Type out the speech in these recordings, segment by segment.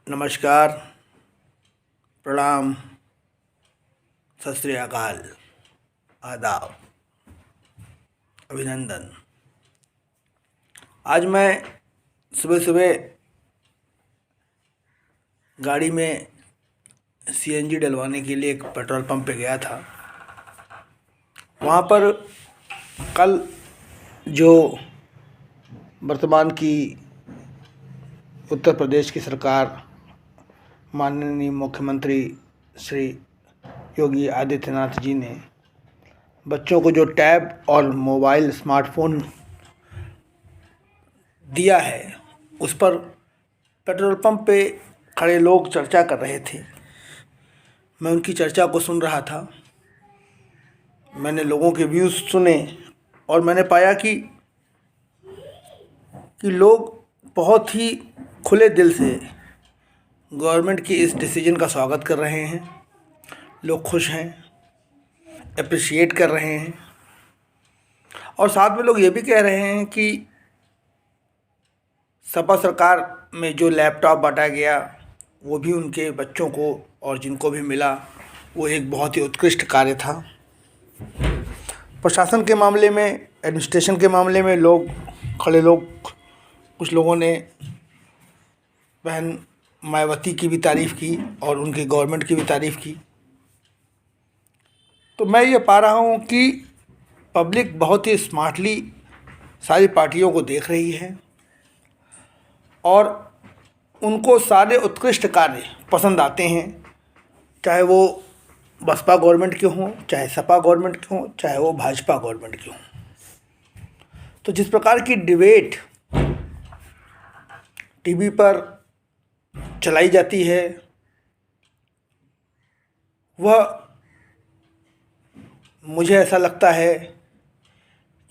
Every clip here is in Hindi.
नमस्कार, प्रणाम, सत श्री अकाल, आदाब, अभिनंदन। आज मैं सुबह सुबह गाड़ी में सीएनजी डलवाने के लिए एक पेट्रोल पंप पे गया था। वहाँ पर कल जो वर्तमान की उत्तर प्रदेश की सरकार, माननीय मुख्यमंत्री श्री योगी आदित्यनाथ जी ने बच्चों को जो टैब और मोबाइल स्मार्टफोन दिया है, उस पर पेट्रोल पंप पे खड़े लोग चर्चा कर रहे थे। मैं उनकी चर्चा को सुन रहा था। मैंने लोगों के व्यूज़ सुने और मैंने पाया कि लोग बहुत ही खुले दिल से गवर्नमेंट की इस डिसीजन का स्वागत कर रहे हैं। लोग खुश हैं, अप्रिशिएट कर रहे हैं और साथ में लोग ये भी कह रहे हैं कि सपा सरकार में जो लैपटॉप बांटा गया वो भी उनके बच्चों को और जिनको भी मिला वो एक बहुत ही उत्कृष्ट कार्य था। प्रशासन के मामले में, एडमिनिस्ट्रेशन के मामले में कुछ लोगों ने बहन मायावती की भी तारीफ़ की और उनकी गवर्नमेंट की भी तारीफ़ की। तो मैं ये पा रहा हूँ कि पब्लिक बहुत ही स्मार्टली सारी पार्टियों को देख रही है और उनको सारे उत्कृष्ट कार्य पसंद आते हैं, चाहे वो बसपा गवर्नमेंट के हों, चाहे सपा गवर्नमेंट के हों, चाहे वो भाजपा गवर्नमेंट के हों। तो जिस प्रकार की डिबेट टीवी पर चलाई जाती है वह मुझे ऐसा लगता है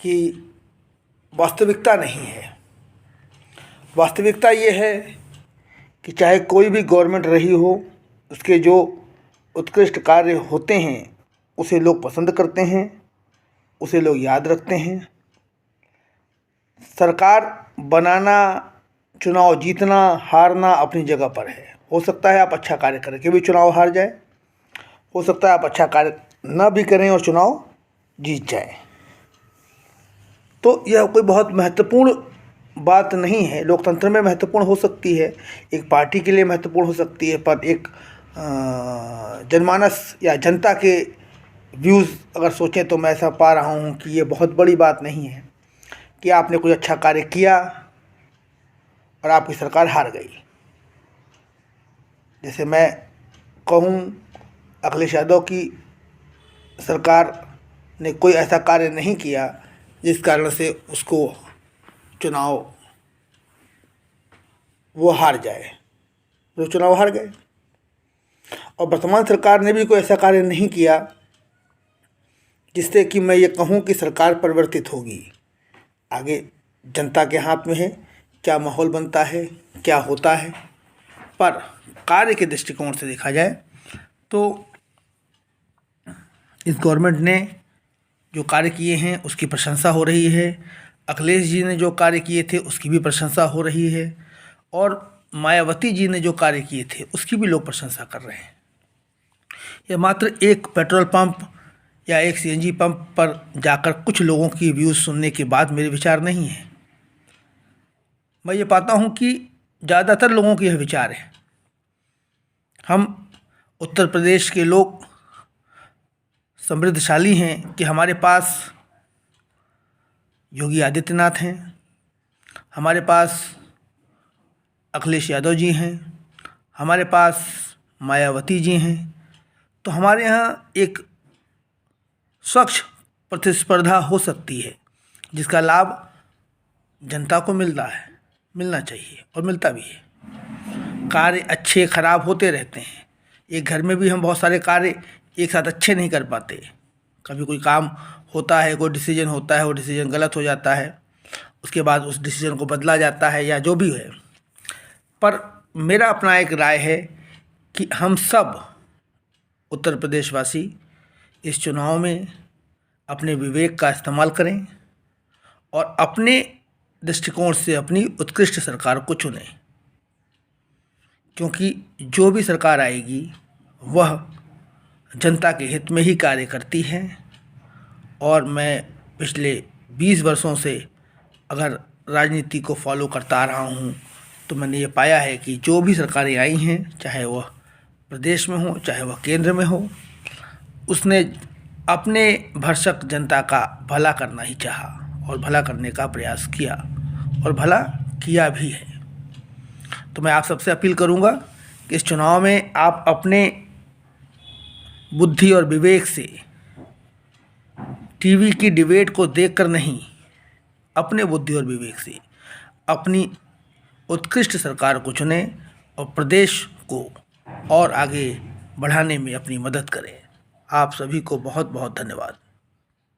कि वास्तविकता नहीं है। वास्तविकता ये है कि चाहे कोई भी गवर्नमेंट रही हो, उसके जो उत्कृष्ट कार्य होते हैं उसे लोग पसंद करते हैं, उसे लोग याद रखते हैं। सरकार बनाना, चुनाव जीतना हारना अपनी जगह पर है। हो सकता है आप अच्छा कार्य करके भी चुनाव हार जाए, हो सकता है आप अच्छा कार्य ना भी करें और चुनाव जीत जाए। तो यह कोई बहुत महत्वपूर्ण बात नहीं है। लोकतंत्र में महत्वपूर्ण हो सकती है, एक पार्टी के लिए महत्वपूर्ण हो सकती है, पर एक जनमानस या जनता के व्यूज़ अगर सोचें तो मैं ऐसा पा रहा हूँ कि ये बहुत बड़ी बात नहीं है कि आपने कोई अच्छा कार्य किया और आपकी सरकार हार गई। जैसे मैं कहूँ, अखिलेश यादव की सरकार ने कोई ऐसा कार्य नहीं किया जिस कारण से उसको चुनाव वो हार जाए, वो चुनाव हार गए। और वर्तमान सरकार ने भी कोई ऐसा कार्य नहीं किया जिससे कि मैं ये कहूँ कि सरकार परिवर्तित होगी। आगे जनता के हाथ में है, क्या माहौल बनता है, क्या होता है। पर कार्य के दृष्टिकोण से देखा जाए तो इस गवर्नमेंट ने जो कार्य किए हैं उसकी प्रशंसा हो रही है। अखिलेश जी ने जो कार्य किए थे उसकी भी प्रशंसा हो रही है और मायावती जी ने जो कार्य किए थे उसकी भी लोग प्रशंसा कर रहे हैं। यह मात्र एक पेट्रोल पंप या एक सीएनजी पंप पर जाकर कुछ लोगों की व्यूज़ सुनने के बाद मेरे विचार नहीं है। मैं ये पाता हूँ कि ज़्यादातर लोगों के यह विचार है। हम उत्तर प्रदेश के लोग समृद्धशाली हैं कि हमारे पास योगी आदित्यनाथ हैं, हमारे पास अखिलेश यादव जी हैं, हमारे पास मायावती जी हैं। तो हमारे यहाँ एक स्वच्छ प्रतिस्पर्धा हो सकती है जिसका लाभ जनता को मिलना चाहिए और मिलता भी है। कार्य अच्छे खराब होते रहते हैं। एक घर में भी हम बहुत सारे कार्य एक साथ अच्छे नहीं कर पाते। कभी कोई काम होता है, कोई डिसीजन होता है, वो डिसीजन गलत हो जाता है, उसके बाद उस डिसीजन को बदला जाता है या जो भी है। पर मेरा अपना एक राय है कि हम सब उत्तर प्रदेशवासी इस चुनाव में अपने विवेक का इस्तेमाल करें और अपने दृष्टिकोण से अपनी उत्कृष्ट सरकार को चुनें। क्योंकि जो भी सरकार आएगी वह जनता के हित में ही कार्य करती है। और मैं पिछले 20 वर्षों से अगर राजनीति को फॉलो करता आ रहा हूँ तो मैंने ये पाया है कि जो भी सरकारें आई हैं, चाहे वह प्रदेश में हो चाहे वह केंद्र में हो, उसने अपने भरसक जनता का भला करना ही चाहा और भला करने का प्रयास किया और भला किया भी है। तो मैं आप सबसे अपील करूंगा कि इस चुनाव में आप अपने बुद्धि और विवेक से टीवी की डिबेट को देखकर नहीं, अपने बुद्धि और विवेक से अपनी उत्कृष्ट सरकार को चुनें और प्रदेश को और आगे बढ़ाने में अपनी मदद करें। आप सभी को बहुत बहुत धन्यवाद।